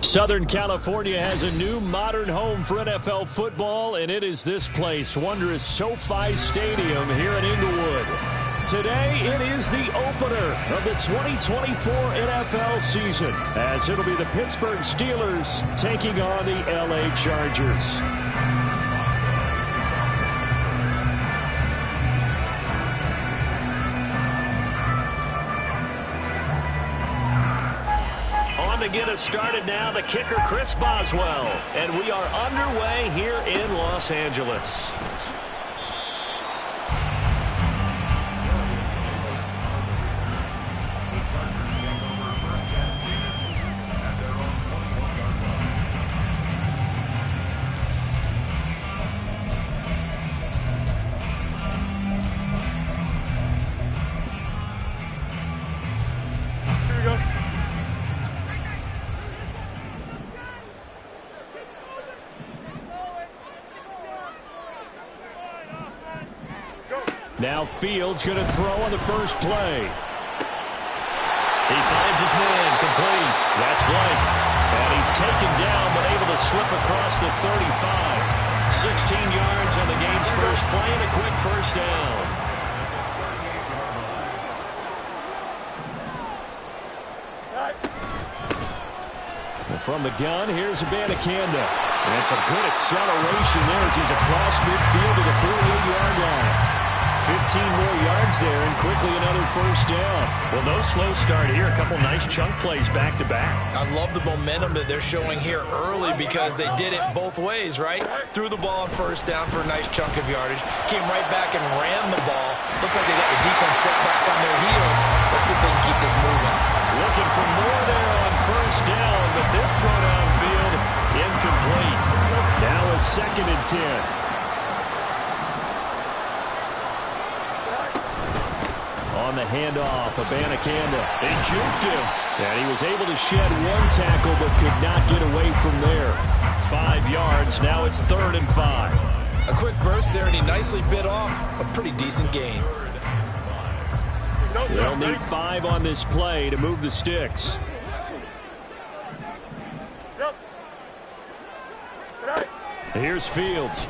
Southern California has a new modern home for NFL football, and it is this place, wondrous SoFi Stadium here in Inglewood. Today, it is the opener of the 2024 NFL season, as it'll be the Pittsburgh Steelers taking on the LA Chargers. To get us started now, the kicker Chris Boswell, and we are underway here in Los Angeles. Now Fields going to throw on the first play. He finds his man, complete. That's Blake. And he's taken down, but able to slip across the 35. 16 yards on the game's first play and a quick first down. And from the gun, here's Abanikanda. And some good acceleration there as he's across midfield to the 48-yard line. 15 more yards there, and quickly another first down. Well, no slow start here. A couple nice chunk plays back-to-back. I love the momentum that they're showing here early because they did it both ways, right? Threw the ball on first down for a nice chunk of yardage. Came right back and ran the ball. Looks like they got the defense set back on their heels. Let's see if they can keep this moving. Looking for more there on first down, but this throw downfield incomplete. Now a 2nd and 10. On the handoff, Abanikanda. They juked him. And he was able to shed one tackle but could not get away from there. 5 yards. Now it's 3rd and 5. A quick burst there, and he nicely bit off a pretty decent gain. They'll need 5 on this play to move the sticks. Here's Fields.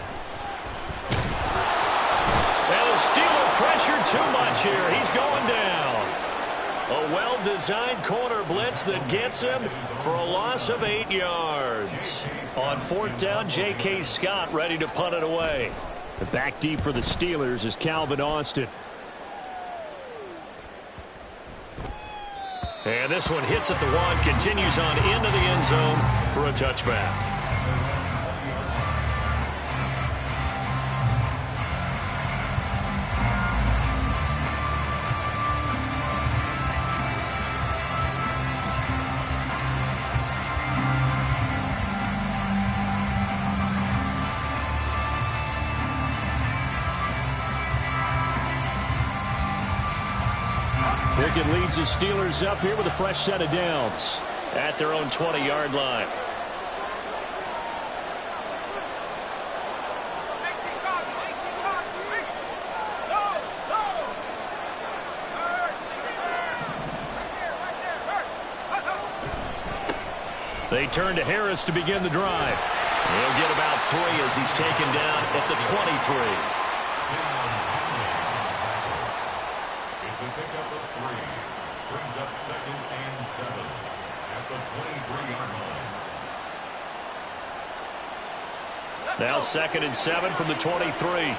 Steeler pressure too much here. He's going down. A well-designed corner blitz that gets him for a loss of 8 yards. On 4th down, J.K. Scott ready to punt it away. The back deep for the Steelers is Calvin Austin. And this one hits at the 1, continues on into the end zone for a touchback. Pickett leads the Steelers up here with a fresh set of downs at their own 20-yard line. They turn to Harris to begin the drive. He'll get about 3 as he's taken down at the 23. It's a pickup of 3. Brings up 2nd and 7 at the 23-yard line. Now 2nd and 7 from the 23.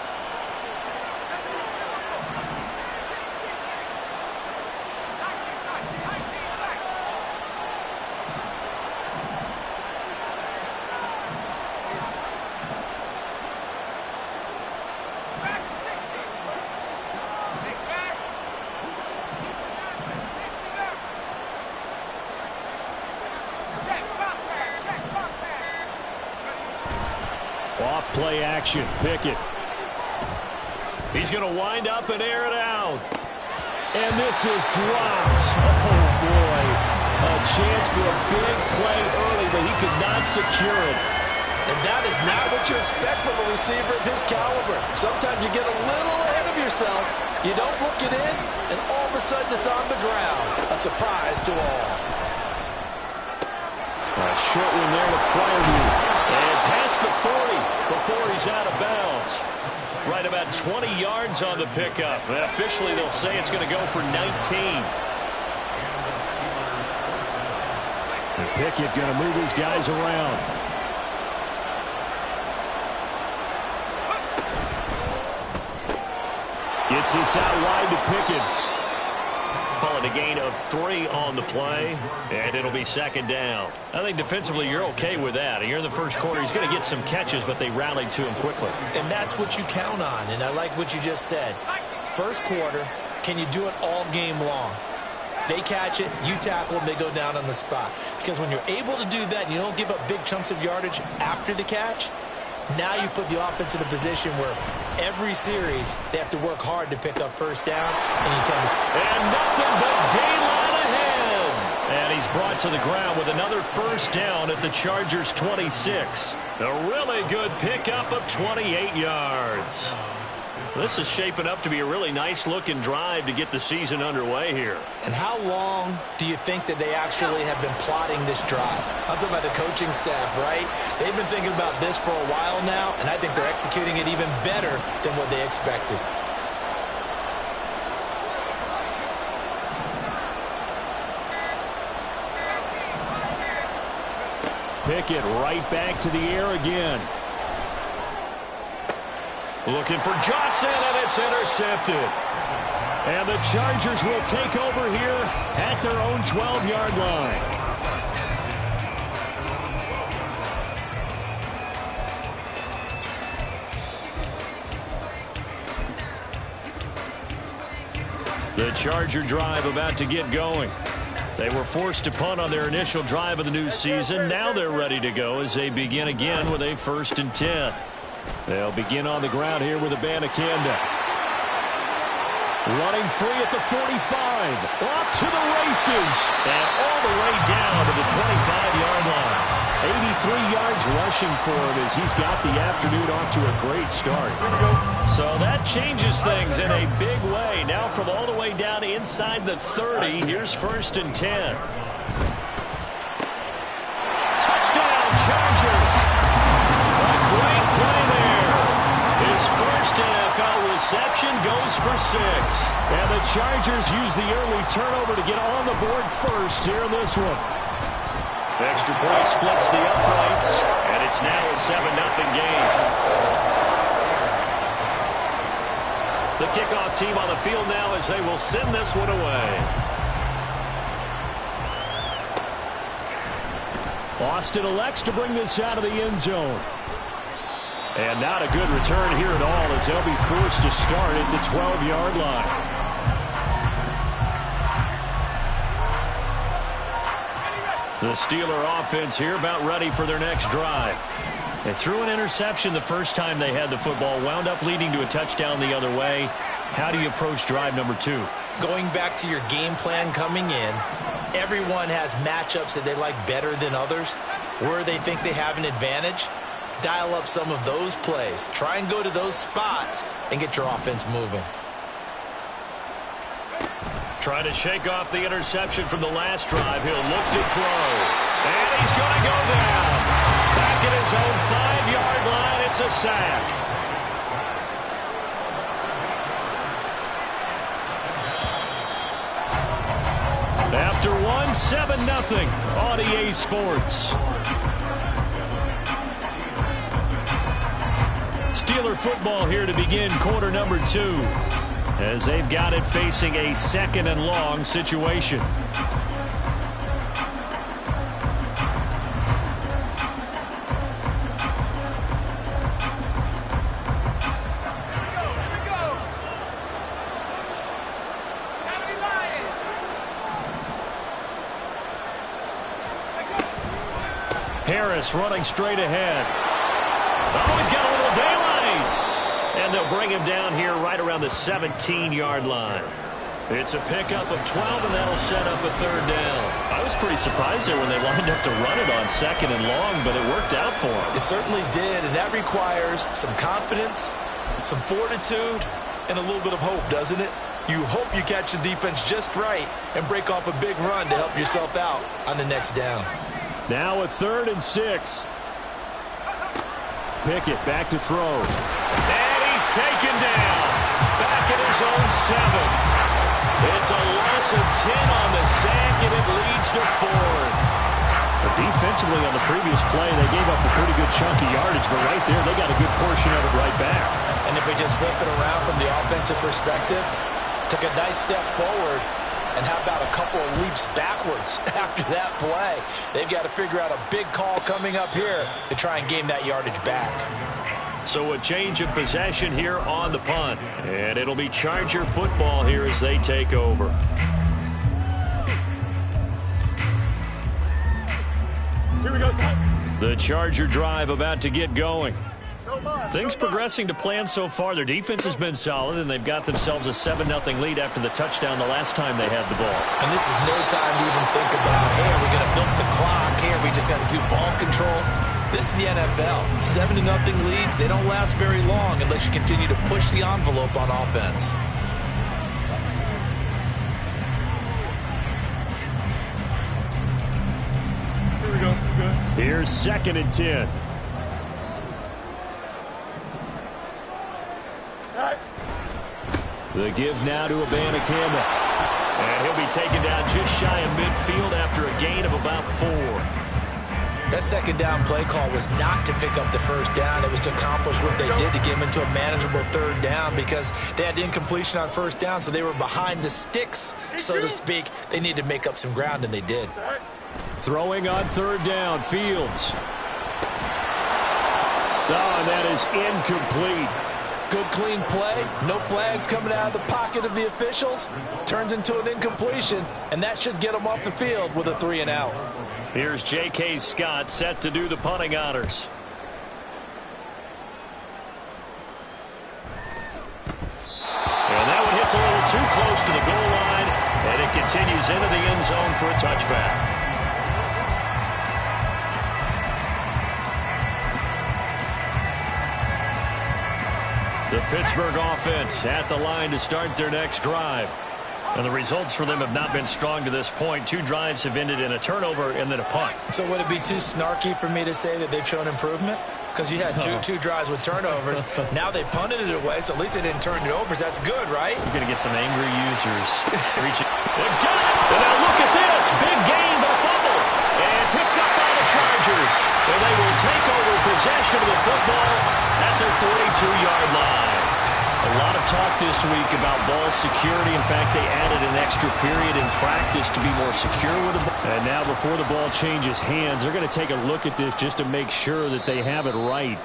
Off play action, Pickett. He's going to wind up and air it out. And this is dropped. Oh, boy. A chance for a big play early, but he could not secure it. And that is not what you expect from a receiver of his caliber. Sometimes you get a little ahead of yourself. You don't look it in, and all of a sudden it's on the ground. A surprise to all. Short one there to Fryermuth. And past the 40 before he's out of bounds. Right about 20 yards on the pickup. And officially, they'll say it's going to go for 19. And Pickett going to move his guys around. Gets this out wide to Pickett. Call it a gain of 3 on the play, and it'll be second down. I think defensively you're okay with that. You're in the first quarter. He's going to get some catches, but they rallied to him quickly. And that's what you count on, and I like what you just said. First quarter, can you do it all game long? They catch it, you tackle them, they go down on the spot. Because when you're able to do that and you don't give up big chunks of yardage after the catch, now you put the offense in a position where every series they have to work hard to pick up first downs, and you tend to... And nothing but daylight ahead. And he's brought to the ground with another first down at the Chargers' 26. A really good pickup of 28 yards. This is shaping up to be a really nice-looking drive to get the season underway here. And how long do you think that they actually have been plotting this drive? I'm talking about the coaching staff, right? They've been thinking about this for a while now, and I think they're executing it even better than what they expected. Pickett right back to the air again. Looking for Johnson, and it's intercepted. And the Chargers will take over here at their own 12-yard line. The Charger drive about to get going. They were forced to punt on their initial drive of the new season. Now they're ready to go as they begin again with a 1st and 10. They'll begin on the ground here with Abanikanda. Running free at the 45. Off to the races. And all the way down to the 25-yard line. 83 yards rushing for him as he's got the afternoon off to a great start. So that changes things in a big way. Now from all the way down inside the 30, here's 1st and 10. Touchdown, Chargers. A great play there. His first NFL reception goes for 6. And the Chargers use the early turnover to get on the board first here in this one. Extra point splits the uprights, and it's now a 7-0 game. The kickoff team on the field now as they will send this one away. Austin elects to bring this out of the end zone. And not a good return here at all as they'll be forced to start at the 12-yard line. The Steeler offense here about ready for their next drive. They threw an interception the first time they had the football, wound up leading to a touchdown the other way. How do you approach drive number 2? Going back to your game plan coming in, everyone has matchups that they like better than others. Where they think they have an advantage, dial up some of those plays. Try and go to those spots and get your offense moving. Trying to shake off the interception from the last drive. He'll look to throw. And he's going to go down. Back at his own 5-yard line. It's a sack. After one, 7-0 on EA Sports. Steeler football here to begin quarter number 2. As they've got it facing a 2nd and long situation. Harris running straight ahead. Oh, he's got a little daylight. And they'll bring him down here right around the 17-yard line. It's a pickup of 12, and that'll set up a 3rd down. I was pretty surprised there when they lined up to run it on 2nd and long, but it worked out for them. It certainly did, and that requires some confidence, some fortitude, and a little bit of hope, doesn't it? You hope you catch the defense just right and break off a big run to help yourself out on the next down. Now a 3rd and 6. Pickett back to throw. And he's taken down. Back at his own 7. It's a loss of 10 on the sack, and it leads to 4th. But defensively on the previous play, they gave up a pretty good chunk of yardage, but right there, they got a good portion of it right back. And if we just flip it around from the offensive perspective, took a nice step forward, and how about a couple of leaps backwards after that play? They've got to figure out a big call coming up here to try and gain that yardage back. So a change of possession here on the punt. And it'll be Charger football here as they take over. Here we go. The Charger drive about to get going. Things progressing to plan so far. Their defense has been solid, and they've got themselves a 7-0 lead after the touchdown the last time they had the ball. And this is no time to even think about, hey, are we going to milk the clock? Hey, are we just going to do ball control? This is the NFL. 7-0 leads, they don't last very long unless you continue to push the envelope on offense. Here we go. Good. Here's 2nd and 10. The give now to Campbell. And he'll be taken down just shy of midfield after a gain of about 4. That 2nd down play call was not to pick up the 1st down. It was to accomplish what they did to get him into a manageable 3rd down because they had incompletion on 1st down, so they were behind the sticks, so to speak. They needed to make up some ground, and they did. Throwing on 3rd down, Fields. Oh, and that is incomplete. Good, clean play. No flags coming out of the pocket of the officials. Turns into an incompletion, and that should get them off the field with a 3 and out. Here's J.K. Scott set to do the punting honors. And that one hits a little too close to the goal line, and it continues into the end zone for a touchback. The Pittsburgh offense at the line to start their next drive. And the results for them have not been strong to this point. 2 drives have ended in a turnover and then a punt. So would it be too snarky for me to say that they've shown improvement? Because you had two drives with turnovers. Now they punted it away, so at least they didn't turn it over. That's good, right? You're going to get some angry users reaching. They got it! And now look at this. Big gain, but a fumble. And picked up by the Chargers. And they will take over possession of the football at their 42-yard line. A lot of talk this week about ball security. In fact, they added an extra period in practice to be more secure with the ball. And now before the ball changes hands, they're going to take a look at this just to make sure that they have it right.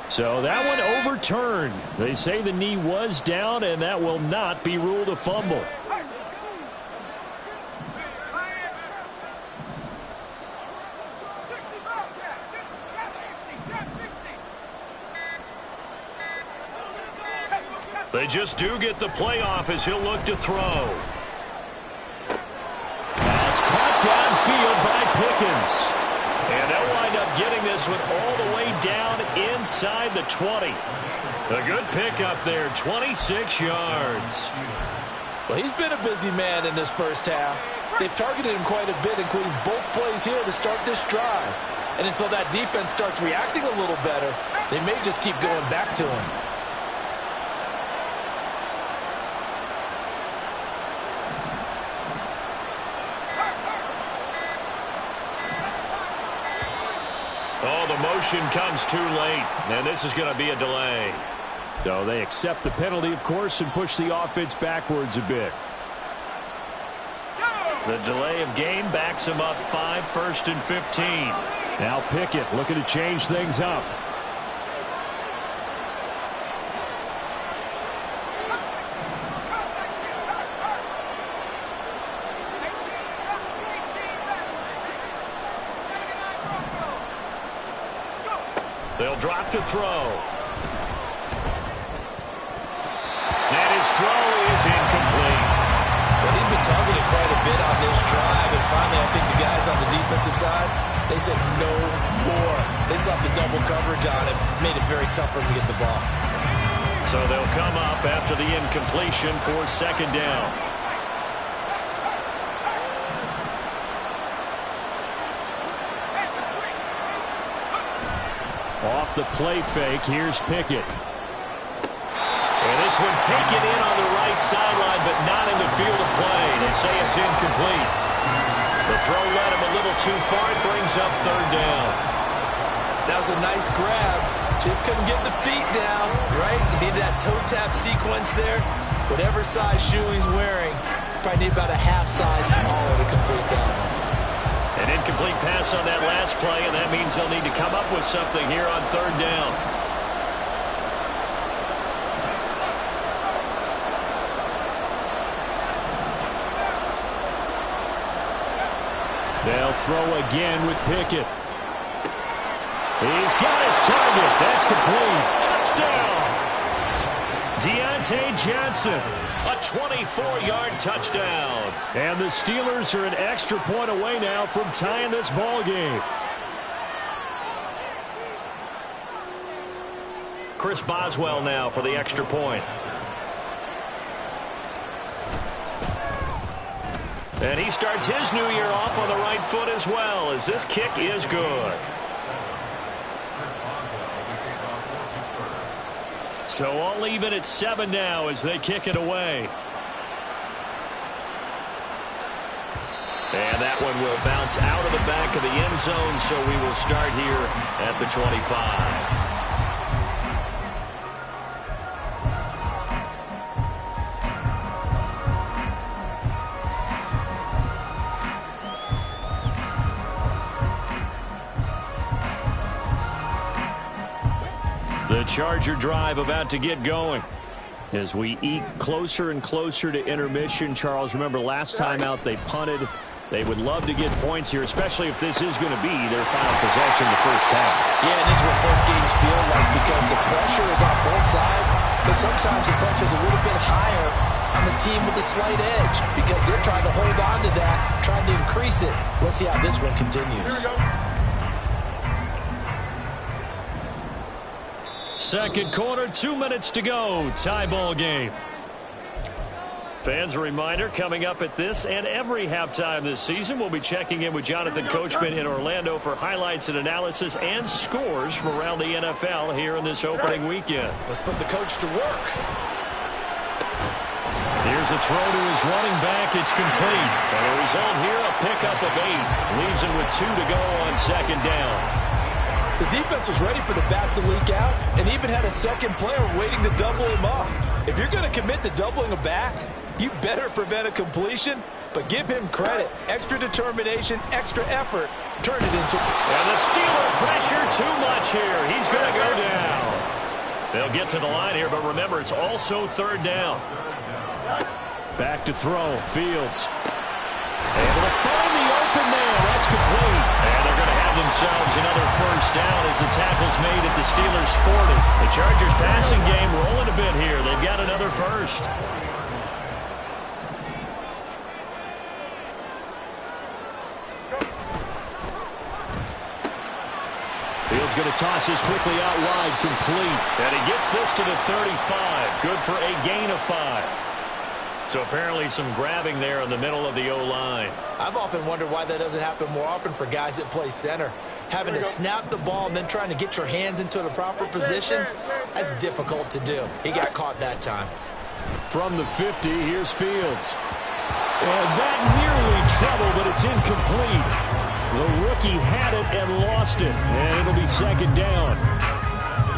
So that one overturned. They say the knee was down, and that will not be ruled a fumble. They just do get the playoff as he'll look to throw. That's caught downfield by Pickens. And they'll wind up getting this one all the way down inside the 20. A good pickup there, 26 yards. Well, he's been a busy man in this first half. They've targeted him quite a bit, including both plays here to start this drive. And until that defense starts reacting a little better, they may just keep going back to him. Oh, the motion comes too late, and this is going to be a delay. So they accept the penalty, of course, and push the offense backwards a bit. The delay of game backs them up 5, 1st and 15. Now Pickett looking to change things up. They'll drop to throw. And his throw is incomplete. Well, he's been targeted quite a bit on this drive, and finally I think the guys on the defensive side, they said no more. They slapped the double coverage on him, made it very tough for him to get the ball. So they'll come up after the incompletion for second down. Off the play fake, here's Pickett. And this one taken in on the right sideline, but not in the field of play. They say it's incomplete. The throw led him a little too far. It brings up third down. That was a nice grab. Just couldn't get the feet down, right? You needed that toe tap sequence there. Whatever size shoe he's wearing, probably need about a half size smaller to complete that one. An incomplete pass on that last play, and that means they'll need to come up with something here on third down. They'll throw again with Pickett. He's got his target. That's complete. Touchdown. Deontay Johnson, a 24-yard touchdown. And the Steelers are an extra point away now from tying this ball game. Chris Boswell now for the extra point. And he starts his new year off on the right foot as well, as this kick is good. So all even at 7 now as they kick it away. And that one will bounce out of the back of the end zone, so we will start here at the 25. The Charger drive about to get going as we eke closer and closer to intermission. Charles, remember last time out they punted. They would love to get points here, especially if this is going to be their final possession the first half. Yeah, and this is what close games feel like because the pressure is on both sides, but sometimes the pressure is a little bit higher on the team with the slight edge because they're trying to hold on to that, trying to increase it. Let's see how this one continues. Second quarter, 2 minutes to go. Tie ball game. Fans, a reminder, coming up at this and every halftime this season, we'll be checking in with Jonathan Coachman in Orlando for highlights and analysis and scores from around the NFL here in this opening weekend. Let's put the coach to work. Here's a throw to his running back. It's complete. And the result here, a pickup of 8. Leaves him with 2 to go on second down. The defense was ready for the back to leak out and even had a second player waiting to double him up. If you're going to commit to doubling a back, you better prevent a completion, but give him credit. Extra determination, extra effort. Turn it into... And the Steeler pressure too much here. He's going to go down. They'll get to the line here, but remember, it's also third down. Back to throw. Fields. Able to find the open man. That's complete. And they're going to have themselves another first down as the tackle's made at the Steelers' 40. The Chargers passing game rolling a bit here. They've got another first. Fields going to toss this quickly out wide, complete. And he gets this to the 35. Good for a gain of 5. So apparently some grabbing there in the middle of the O-line. I've often wondered why that doesn't happen more often for guys that play center. Having to snap the ball and then trying to get your hands into the proper position, that's difficult to do. He got caught that time. From the 50, here's Fields. And that nearly trouble, but it's incomplete. The rookie had it and lost it, and it'll be second down.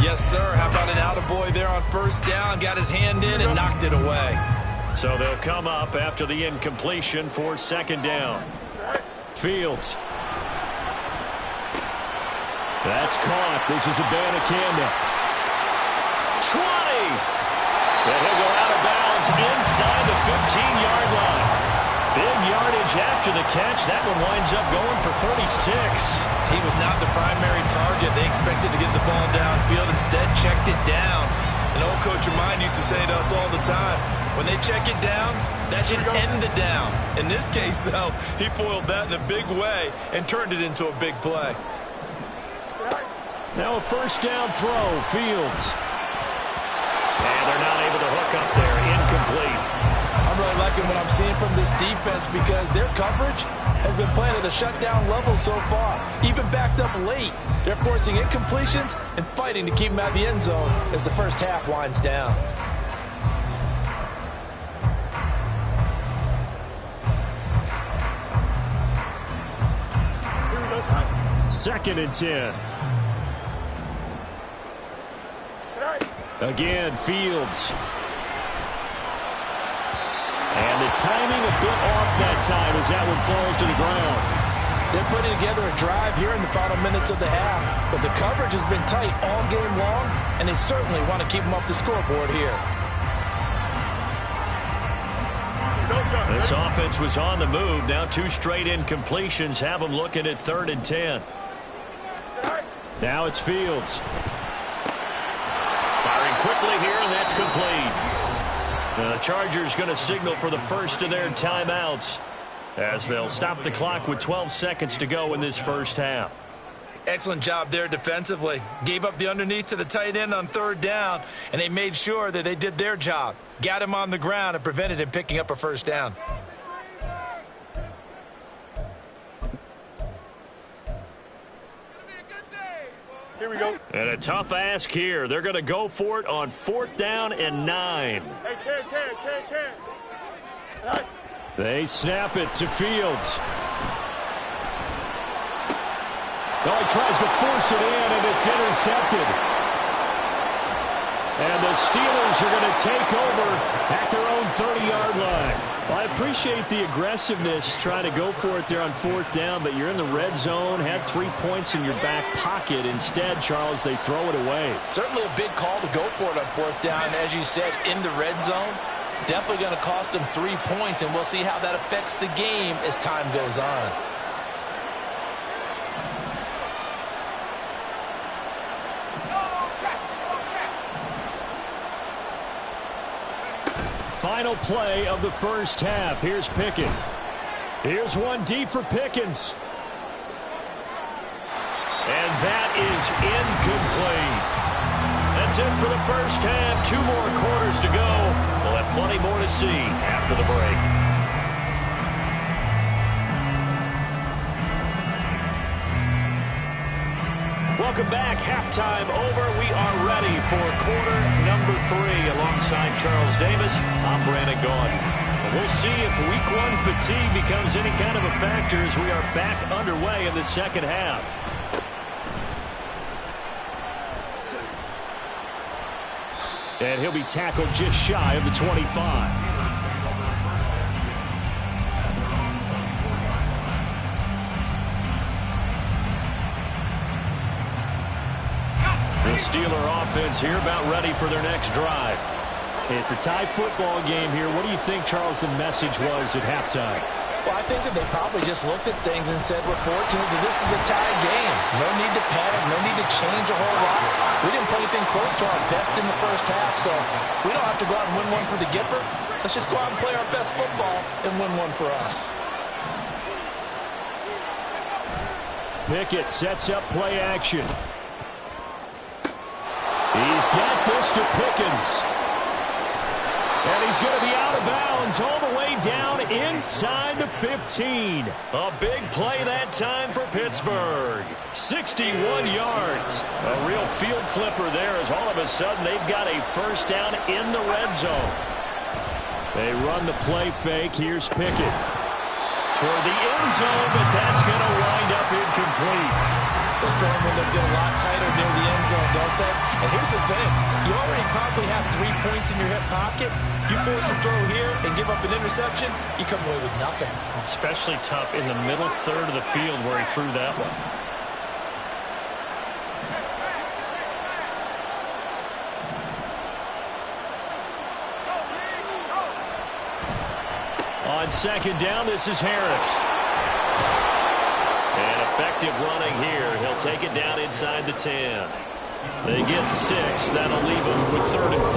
Yes, sir. How about an attaboy there on first down? Got his hand in and knocked it away. So they'll come up after the incompletion for second down. Fields. That's caught. This is Abanikanda. 20. And he'll go out of bounds inside the 15-yard line. Big yardage after the catch. That one winds up going for 36. He was not the primary target. They expected to get the ball downfield. Instead, checked it down. An old coach of mine used to say to us all the time, when they check it down, that should end the down. In this case, though, he foiled that in a big way and turned it into a big play. Now a first down throw, Fields. And I'm seeing from this defense because their coverage has been playing at a shutdown level so far. Even backed up late, they're forcing incompletions and fighting to keep them out of the end zone as the first half winds down. Second and 10. Again, Fields. And the timing a bit off that time as that one falls to the ground. They're putting together a drive here in the final minutes of the half, but the coverage has been tight all game long, and they certainly want to keep them off the scoreboard here. This offense was on the move. Now 2 straight incompletions have them looking at 3rd and 10. Now it's Fields. Firing quickly here, and that's complete. The Chargers going to signal for the first of their timeouts as they'll stop the clock with 12 seconds to go in this first half. Excellent job there defensively. Gave up the underneath to the tight end on 3rd down, and they made sure that they did their job. Got him on the ground and prevented him picking up a first down. Here we go. And a tough ask here. They're going to go for it on 4th down and 9. Hey, Ken. They snap it to Fields. No, he tries to force it in, and it's intercepted. And the Steelers are going to take over at their own 30-yard line. Well, I appreciate the aggressiveness trying to go for it there on 4th down, but you're in the red zone, had 3 points in your back pocket. Instead, Charles, they throw it away. Certainly a big call to go for it on 4th down. As you said, in the red zone, definitely going to cost them 3 points, and we'll see how that affects the game as time goes on. Final play of the first half. Here's Pickett. Here's one deep for Pickens. And that is incomplete. That's it for the first half. 2 more quarters to go. We'll have plenty more to see after the break. Welcome back. Halftime over. We are ready for quarter number 3. Alongside Charles Davis, I'm Brandon Gaudin. We'll see if week 1 fatigue becomes any kind of a factor as we are back underway in the second half. And he'll be tackled just shy of the 25. The Steeler offense here about ready for their next drive. It's a tie football game here. What do you think, Charles, the message was at halftime? Well, I think that they probably just looked at things and said, we're fortunate that this is a tied game. No need to panic, no need to change a whole lot. We didn't play anything close to our best in the first half, so we don't have to go out and win one for the Gipper. Let's just go out and play our best football and win one for us. Pickett sets up play action. He's got this to Pickens. And he's going to be out of bounds all the way down inside the 15. A big play that time for Pittsburgh. 61 yards. A real field flipper there as all of a sudden they've got a first down in the red zone. They run the play fake. Here's Pickett. Toward the end zone, but that's going to wind up incomplete. Those throwing windows get a lot tighter near the end zone, don't they? And here's the thing. You already probably have 3 points in your hip pocket. You force a throw here and give up an interception, you come away with nothing. Especially tough in the middle third of the field where he threw that one. On second down, this is Harris. And effective running here. He'll take it down inside the 10. They get 6. That'll leave them with 3rd and 4.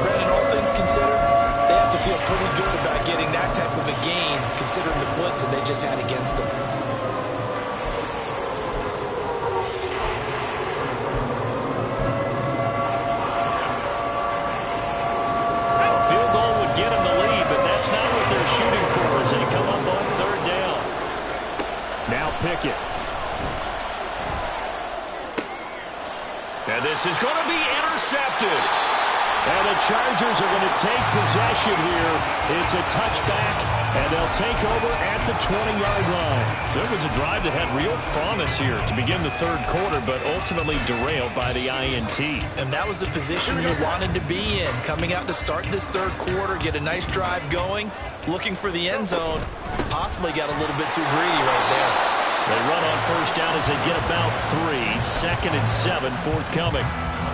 Brandon, all things considered, they have to feel pretty good about getting that type of a gain, considering the blitz that they just had against them. A field goal would get them the lead, but that's not what they're shooting Pickett. And this is going to be intercepted. And the Chargers are going to take possession here. It's a touchback, and they'll take over at the 20-yard line. So it was a drive that had real promise here to begin the third quarter, but ultimately derailed by the INT. And that was the position you wanted to be in. Coming out to start this third quarter, get a nice drive going, looking for the end zone. Possibly got a little bit too greedy right there. They run on first down as they get about 3. 2nd and 7 forthcoming.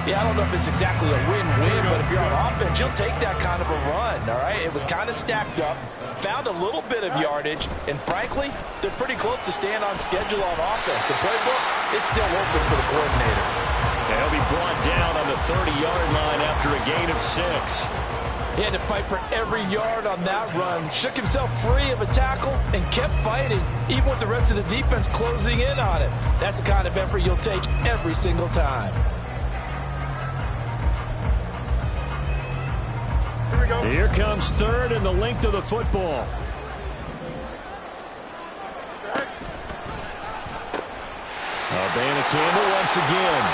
Yeah, I don't know if it's exactly a win-win, but if you're on offense, you'll take that kind of a run, all right? It was kind of stacked up, found a little bit of yardage, and frankly, they're pretty close to staying on schedule on offense. The playbook is still open for the coordinator. He'll be brought down on the 30-yard line after a gain of 6. He had to fight for every yard on that run, shook himself free of a tackle, and kept fighting, even with the rest of the defense closing in on it. That's the kind of effort you'll take every single time. Here comes third and the length of the football. Campbell once again.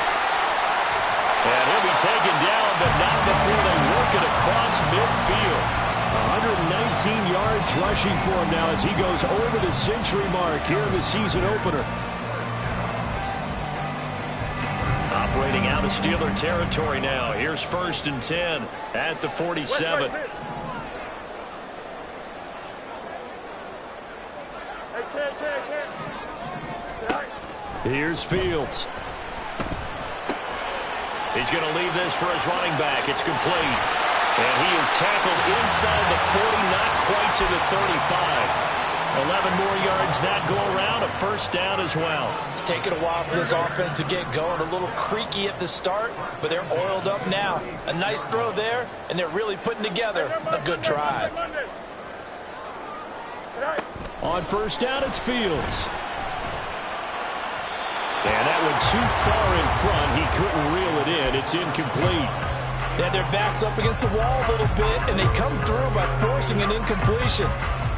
And he'll be taken down, but not before they work it across midfield. 119 yards rushing for him now as he goes over the century mark here in the season opener. Operating out of Steeler territory now. Here's 1st and 10 at the 47. Here's Fields. He's going to leave this for his running back. It's complete. And he is tackled inside the 40, not quite to the 35. 11 more yards that go around, a first down as well. It's taken a while for this offense to get going. A little creaky at the start, but they're oiled up now. A nice throw there, and they're really putting together a good drive. On first down, it's Fields. And that went too far in front. He couldn't reel it in. It's incomplete. They had their backs up against the wall a little bit, and they come through by forcing an incompletion.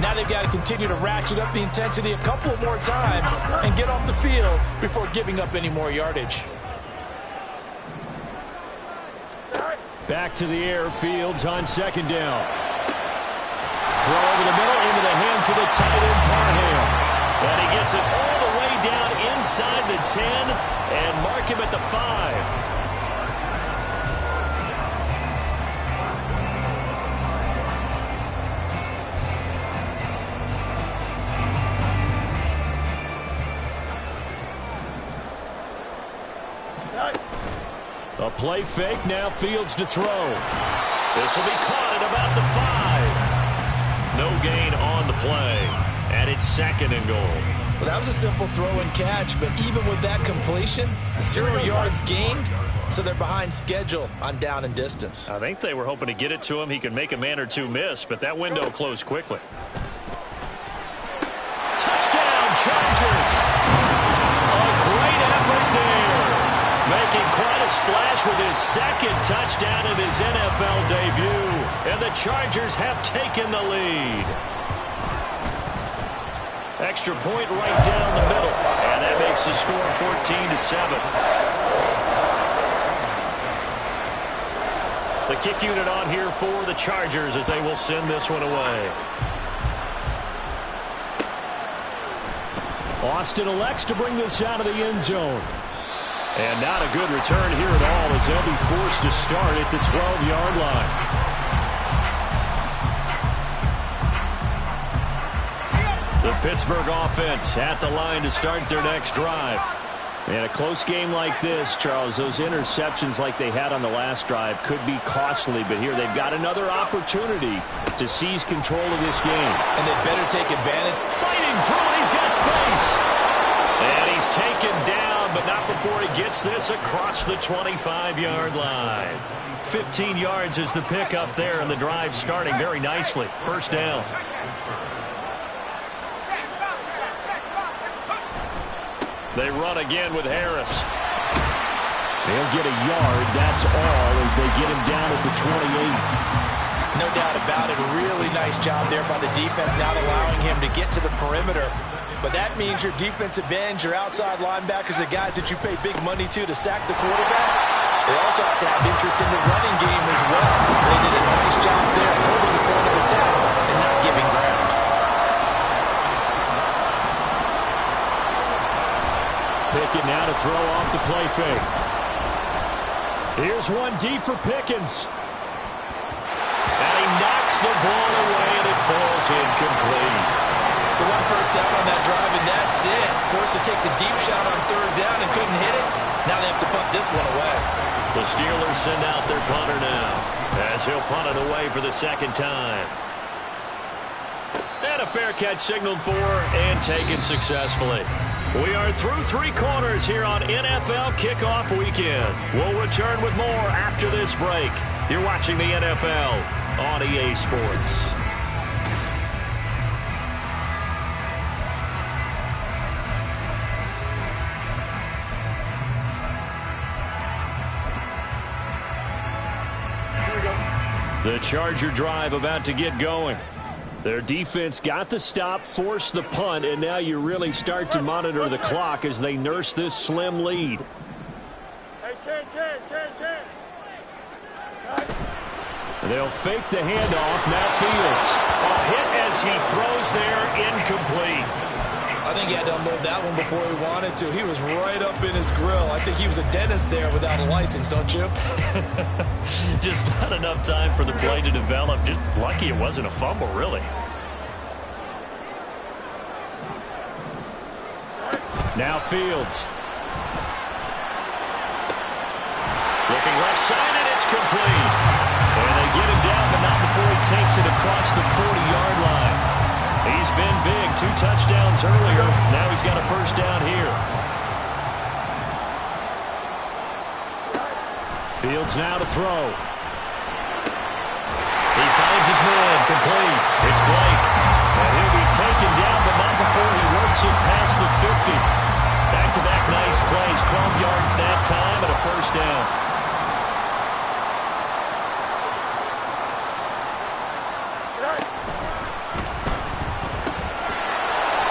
Now they've got to continue to ratchet up the intensity a couple of more times and get off the field before giving up any more yardage. Back to the air, Fields on second down. Throw over the middle into the hands of the tight end, Parham. And he gets it all the way down inside the 10 and mark him at the 5. A play fake, now Fields to throw. This will be caught at about the 5. No gain on the play, and it's 2nd and goal. Well, that was a simple throw and catch, but even with that completion, 0 yards gained, so they're behind schedule on down and distance. I think they were hoping to get it to him. He could make a man or two miss, but that window closed quickly. Touchdown, Chargers! A great effort there. Making quite a splash with his 2nd touchdown in his NFL debut. And the Chargers have taken the lead. Extra point right down the middle. And that makes the score 14-7. The kick unit on here for the Chargers as they will send this one away. Austin elects to bring this out of the end zone. And not a good return here at all as they'll be forced to start at the 12-yard line. The Pittsburgh offense at the line to start their next drive. In a close game like this, Charles, those interceptions like they had on the last drive could be costly, but here they've got another opportunity to seize control of this game. And they better take advantage. Fighting through it, he's got space. And he's taken down, but not before he gets this across the 25-yard line. 15 yards is the pickup there, and the drive starting very nicely. First down. They run again with Harris. They'll get a yard, that's all, as they get him down at the 28. No doubt about it. A really nice job there by the defense, not allowing him to get to the perimeter. but that means your defensive ends, your outside linebackers, the guys that you pay big money to sack the quarterback, they also have to have interest in the running game as well. They did a nice job there holding the point of attack and not giving ground. Pickett now to throw off the play fake. Here's one deep for Pickens. And he knocks the ball away, and it falls incomplete. So one first down on that drive, and that's it. Forced to take the deep shot on third down and couldn't hit it. Now they have to punt this one away. The Steelers send out their punter now, as he'll punt it away for the second time. And a fair catch signaled for and taken successfully. We are through three quarters here on NFL Kickoff Weekend. We'll return with more after this break. You're watching the NFL on EA Sports. The Charger drive about to get going. Their defense got the stop, forced the punt, and now you really start to monitor the clock as they nurse this slim lead. They'll fake the handoff. Now Fields. A hit as he throws there, incomplete. I think he had to unload that one before he wanted to. He was right up in his grill. I think he was a dentist there without a license, don't you? Just not enough time for the play to develop. Just lucky it wasn't a fumble, really. Now Fields. Looking left side, and it's complete. And they get him down, but not before he takes it across the 40-yard line. He's been big. 2 touchdowns earlier. Now he's got a first down here. Fields now to throw. He finds his man. Complete. It's Blake. And he'll be taken down, but not before he works it past the 50. Back-to-back nice plays. 12 yards that time and a first down.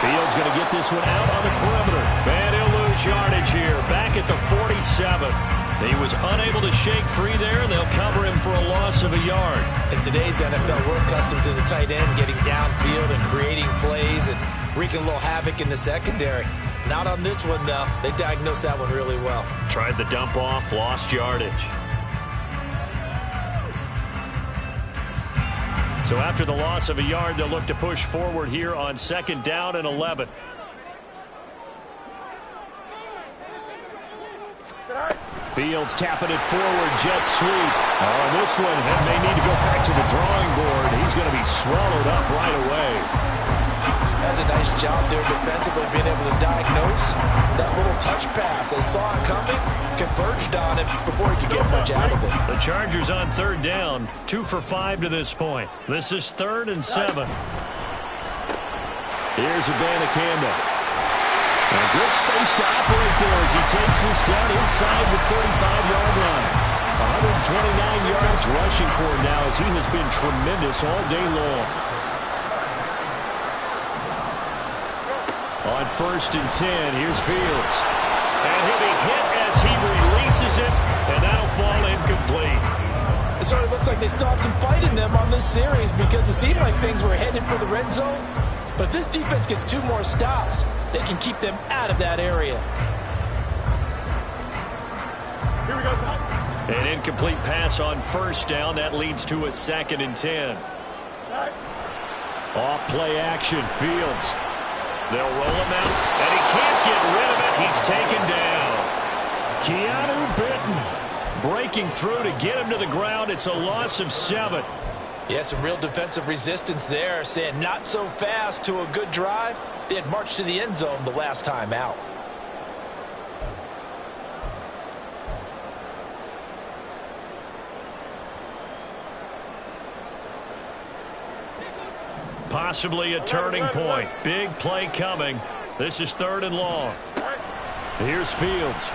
Fields going to get this one out on the perimeter. And he'll lose yardage here. Back at the 47. He was unable to shake free there, and they'll cover him for a loss of a yard. In today's NFL, we're accustomed to the tight end getting downfield and creating plays and wreaking a little havoc in the secondary. Not on this one, though. They diagnosed that one really well. Tried the dump off, lost yardage. So after the loss of a yard, they'll look to push forward here on second down and 11. Fields tapping it forward, jet sweep. On this one, and may need to go back to the drawing board. He's going to be swallowed up right away. That's a nice job there defensively, being able to diagnose that little touch pass. They saw it coming, converged on it before he could get much out of it. The Chargers on third down, 2 for 5 to this point. This is 3rd and 7. Here's Abanikanda. A good space to operate there as he takes this down inside the 35-yard line. 129 yards rushing for him now as he has been tremendous all day long. On 1st and 10, here's Fields. And he'll be hit as he releases it, and that'll fall incomplete. It sort of looks like they still have some fight in them on this series because it seemed like things were headed for the red zone. But if this defense gets 2 more stops, they can keep them out of that area. Here we go. An incomplete pass on 1st down. That leads to a 2nd and 10. Off play action. Fields. They'll roll him out, and he can't get rid of it. He's taken down. Keanu Benton breaking through to get him to the ground. It's a loss of 7. Yeah, some real defensive resistance there, saying not so fast to a good drive. They had marched to the end zone the last time out. Possibly a turning point. Big play coming. This is 3rd and long. Here's Fields.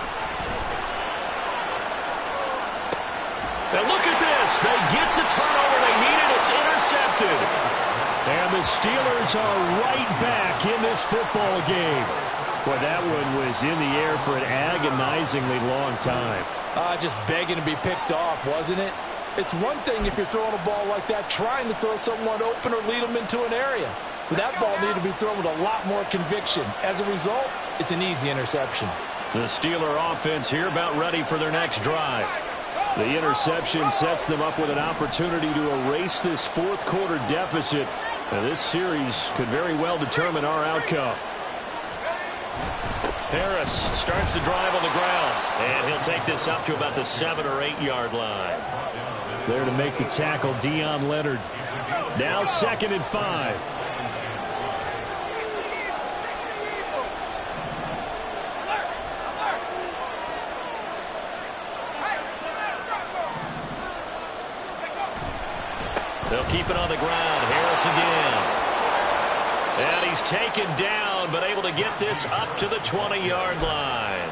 And look at this. They get the turnover they needed. It's intercepted. And the Steelers are right back in this football game. Boy, that one was in the air for an agonizingly long time. Just begging to be picked off, wasn't it? It's one thing if you're throwing a ball like that, trying to throw someone open or lead them into an area. But that ball needed to be thrown with a lot more conviction. As a result, it's an easy interception. The Steeler offense here about ready for their next drive. The interception sets them up with an opportunity to erase this fourth quarter deficit. Now, this series could very well determine our outcome. Harris starts the drive on the ground, and he'll take this up to about the 7 or 8 yard line. There to make the tackle, Deion Leonard. Now 2nd and 5. They'll keep it on the ground. Harris again. And he's taken down, but able to get this up to the 20-yard line.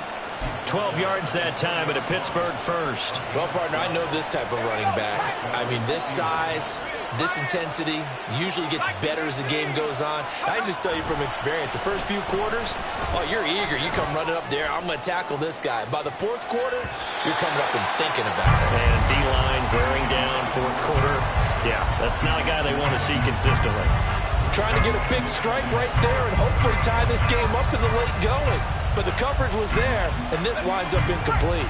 12 yards that time, and a Pittsburgh first. Well, partner, I know this type of running back. I mean, this size, this intensity usually gets better as the game goes on. I can just tell you from experience, the first few quarters, oh, you're eager. You come running up there, I'm going to tackle this guy. By the fourth quarter, you're coming up and thinking about it. And D-line bearing down fourth quarter. Yeah, that's not a guy they want to see consistently. Trying to get a big strike right there and hopefully tie this game up in the late going. But the coverage was there, and this winds up incomplete.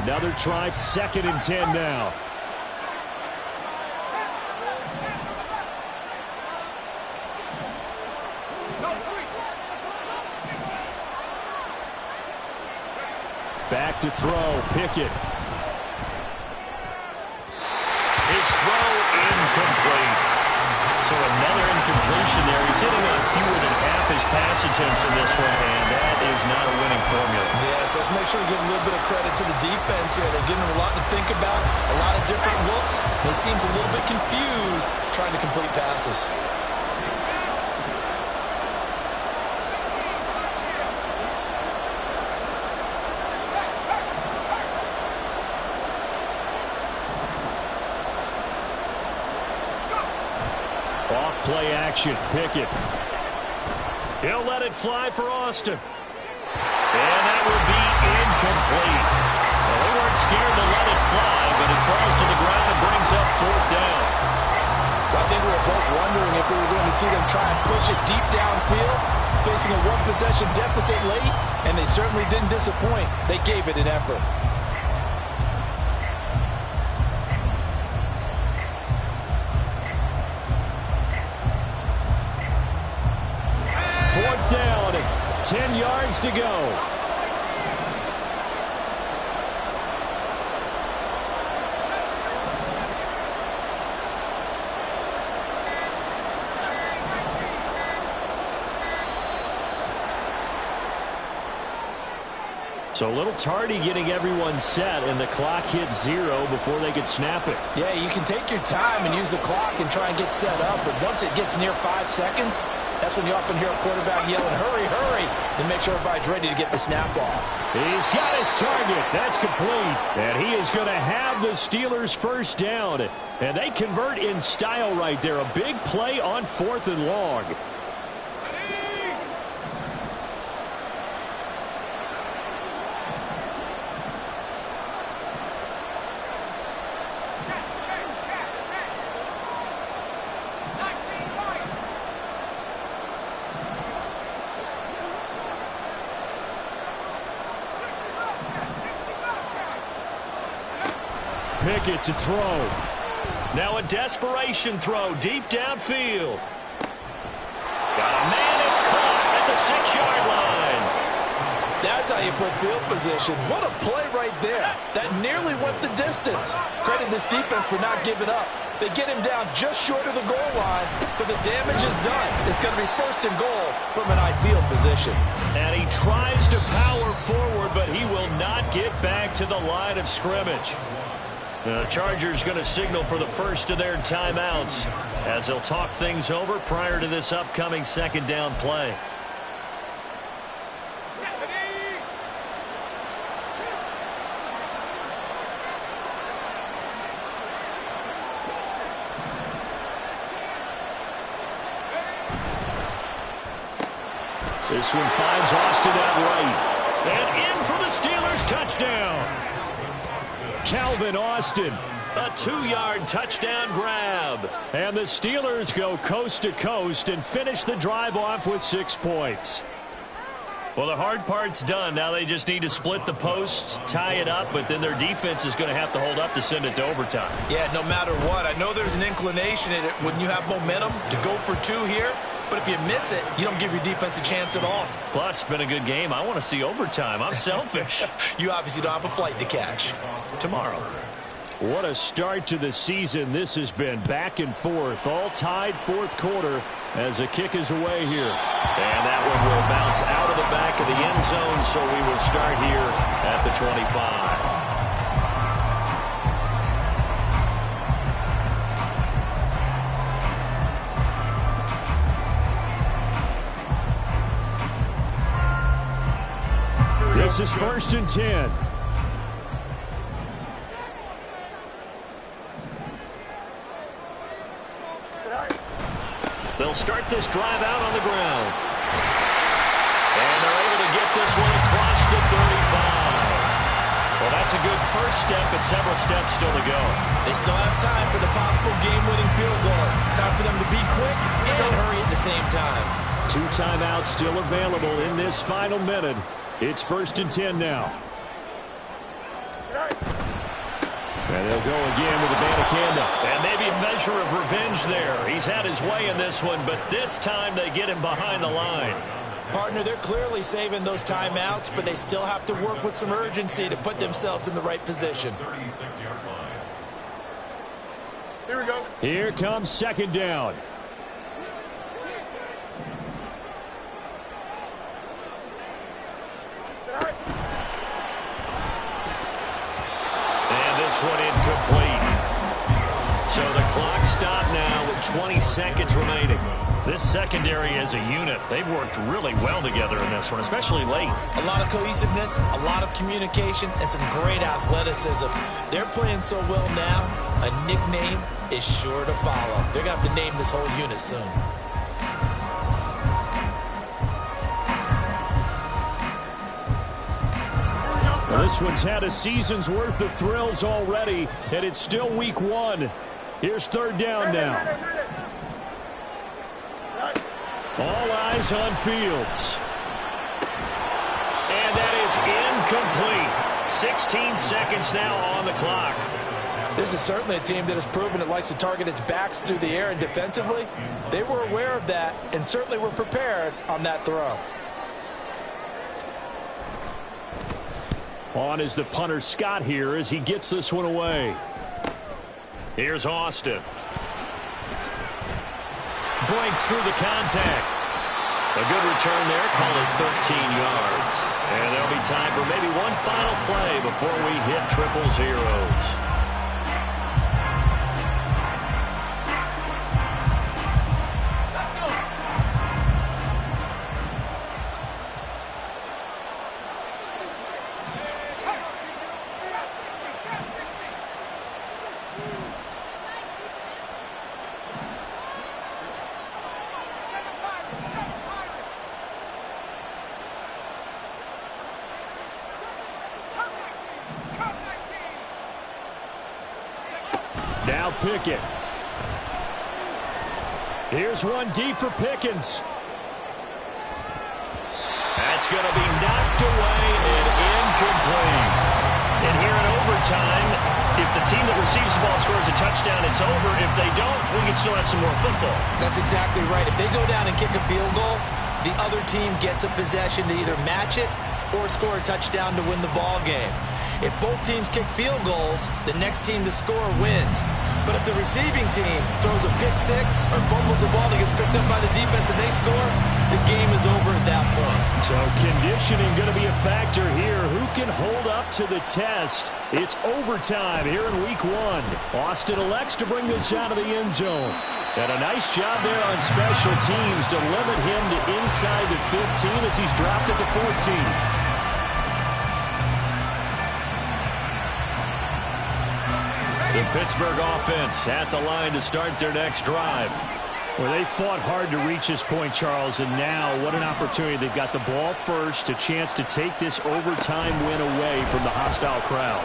Another try, 2nd and 10 now. Back to throw, Pickett. His throw incomplete. So another incompletion there. He's hitting on fewer than half his pass attempts in this one, and that is not a winning formula. Yes, let's make sure we give a little bit of credit to the defense here. They're giving him a lot to think about, a lot of different looks. He seems a little bit confused trying to complete passes. Play action, Pickett. He'll let it fly for Austin. And that will be incomplete. Well, they weren't scared to let it fly, but it falls to the ground and brings up 4th down. I think we were both wondering if we were going to see them try and push it deep downfield, facing a one-possession deficit late, and they certainly didn't disappoint. They gave it an effort. 4th down, 10 yards to go. So a little tardy getting everyone set, and the clock hits 0 before they could snap it. Yeah, you can take your time and use the clock and try and get set up, but once it gets near 5 seconds, that's when you often hear a quarterback yelling, hurry, hurry, to make sure everybody's ready to get the snap off. He's got his target. That's complete. And he is going to have the Steelers first down. And they convert in style right there. A big play on 4th and long. Pickett to throw. Now a desperation throw deep downfield. Got a man, it's caught at the 6-yard line. That's how you put field position. What a play right there. That nearly went the distance. Credit this defense for not giving up. They get him down just short of the goal line, but the damage is done. It's going to be 1st and goal from an ideal position. And he tries to power forward, but he will not get back to the line of scrimmage. The Chargers going to signal for the first of their timeouts as they'll talk things over prior to this upcoming 2nd down play. This one finds Austin outright. And in for the Steelers touchdown. Calvin Austin, a 2-yard touchdown grab. And the Steelers go coast to coast and finish the drive off with 6 points. Well, the hard part's done. Now they just need to split the posts, tie it up, but then their defense is going to have to hold up to send it to overtime. Yeah, no matter what. I know there's an inclination in it when you have momentum to go for 2 here. But if you miss it, you don't give your defense a chance at all. Plus, it's been a good game. I want to see overtime. I'm selfish. You obviously don't have a flight to catch. Tomorrow. What a start to the season this has been. Back and forth, all tied 4th quarter as the kick is away here. And that one will bounce out of the back of the end zone, so we will start here at the 25. This is 1st and 10. They'll start this drive out on the ground. And they're able to get this one across the 35. Well, that's a good first step, but several steps still to go. They still have time for the possible game-winning field goal. Time for them to be quick and hurry at the same time. 2 timeouts still available in this final minute. It's 1st and 10 now. And they'll go again with the Banacanda. And maybe a measure of revenge there. He's had his way in this one, but this time they get him behind the line. Partner, they're clearly saving those timeouts, but they still have to work with some urgency to put themselves in the right position. 36-yard line. Here we go. Here comes 2nd down. One incomplete. So the clock stopped now with 20 seconds remaining. This secondary as a unit, they've worked really well together in this one, especially late. A lot of cohesiveness, a lot of communication, and some great athleticism. They're playing so well now, a nickname is sure to follow. They're going to have to name this whole unit soon. Well, this one's had a season's worth of thrills already, and it's still week 1. Here's 3rd down now. All eyes on Fields. And that is incomplete. 16 seconds now on the clock. This is certainly a team that has proven it likes to target its backs through the air, and defensively, they were aware of that and certainly were prepared on that throw. On is the punter Scott here as he gets this one away. Here's Austin. Breaks through the contact. A good return there, call it 13 yards. And there'll be time for maybe one final play before we hit triple zeros. Now Pickett. Here's one deep for Pickens. That's going to be knocked away and incomplete. And here in overtime, if the team that receives the ball scores a touchdown, it's over. If they don't, we can still have some more football. That's exactly right. If they go down and kick a field goal, the other team gets a possession to either match it or score a touchdown to win the ball game. If both teams kick field goals, the next team to score wins. But if the receiving team throws a pick six or fumbles the ball that gets picked up by the defense and they score, the game is over at that point. So conditioning going to be a factor here. Who can hold up to the test? It's overtime here in week 1. Austin elects to bring this out of the end zone. And a nice job there on special teams to limit him to inside the 15 as he's dropped at the 14. The Pittsburgh offense at the line to start their next drive. Well, they fought hard to reach this point, Charles, and now what an opportunity. They've got the ball first, a chance to take this overtime win away from the hostile crowd.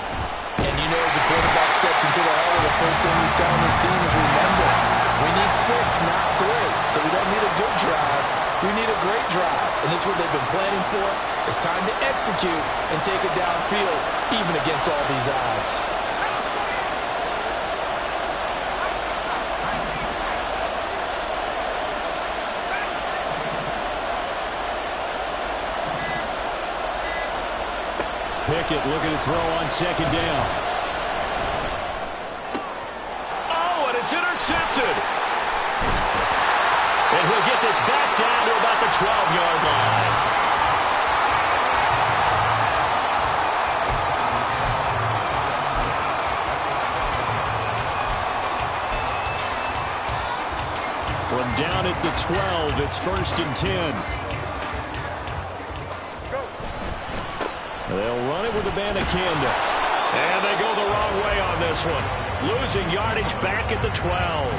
And you know, as the quarterback steps into the huddle, the first thing he's telling his team is, remember, we need 6, not 3. So we don't need a good drive. We need a great drive. And this is what they've been planning for. It's time to execute and take it downfield, even against all these odds. Pickett looking to throw on second down. Oh, and it's intercepted. And he'll get this back down to about the 12-yard line. From down at the 12, it's 1st and 10. They'll run it with Abanikanda. And they go the wrong way on this one. Losing yardage back at the 12.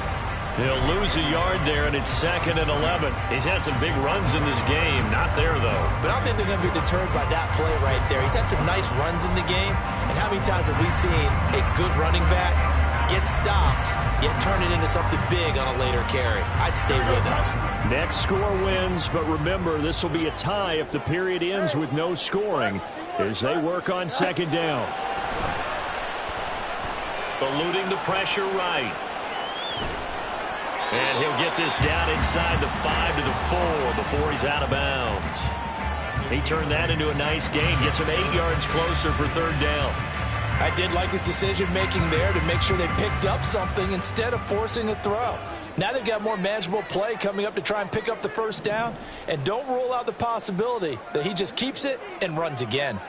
They'll lose a yard there, and it's 2nd and 11. He's had some big runs in this game. Not there, though. But I don't think they're going to be deterred by that play right there. He's had some nice runs in the game. And how many times have we seen a good running back get stopped, yet turn it into something big on a later carry? I'd stay with him. Next score wins, but remember, this will be a tie if the period ends with no scoring as they work on second down. Eluding the pressure right. And he'll get this down inside the 5 to the 4 before he's out of bounds. He turned that into a nice gain, gets him 8 yards closer for 3rd down. I did like his decision-making there to make sure they picked up something instead of forcing a throw. Now they've got more manageable play coming up to try and pick up the 1st down. And don't rule out the possibility that he just keeps it and runs again.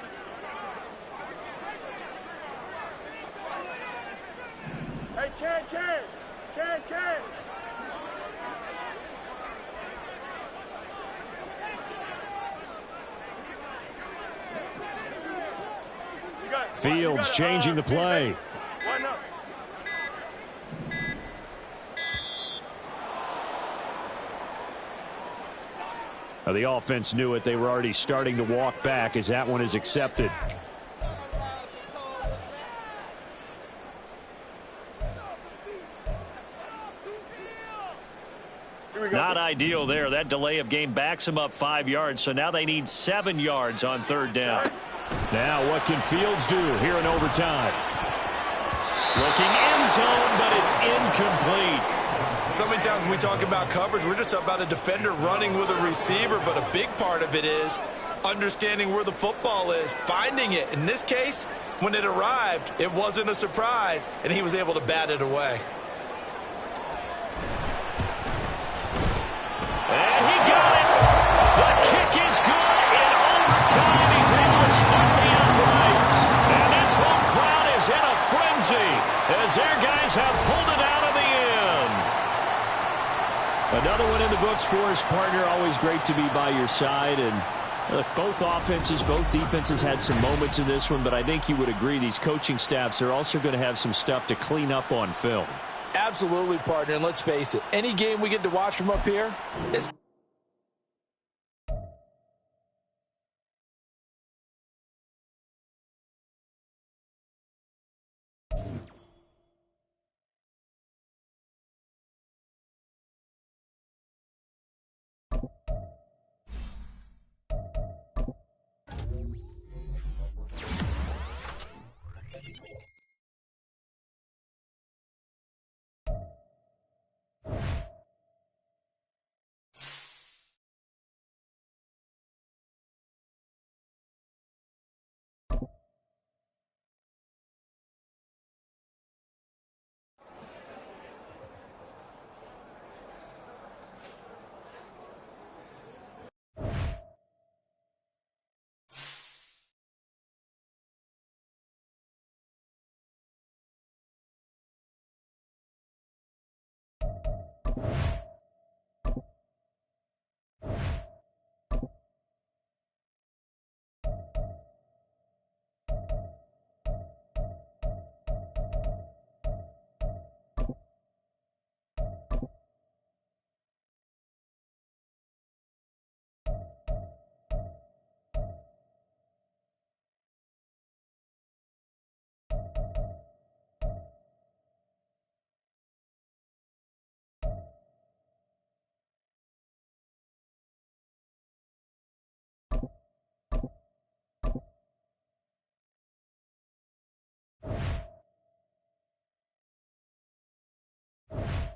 Hey, Ken. Fields changing the play. Now, the offense knew it. They were already starting to walk back as that one is accepted. Not ideal there. That delay of game backs them up 5 yards, so now they need 7 yards on 3rd down. Now what can Fields do here in overtime? Looking end zone, but it's incomplete. So many times when we talk about coverage, we're just about a defender running with a receiver, but a big part of it is understanding where the football is, finding it. In this case, when it arrived, it wasn't a surprise, and he was able to bat it away. And he got it. The kick is good in overtime. He's able to spot the uprights. And this home crowd is in a frenzy as their guys have pulled it out of the end. Another one in the books for his partner. Always great to be by your side. And look, both offenses, both defenses had some moments in this one, but I think you would agree these coaching staffs are also going to have some stuff to clean up on film. Absolutely, partner, and let's face it, any game we get to watch from up here is line.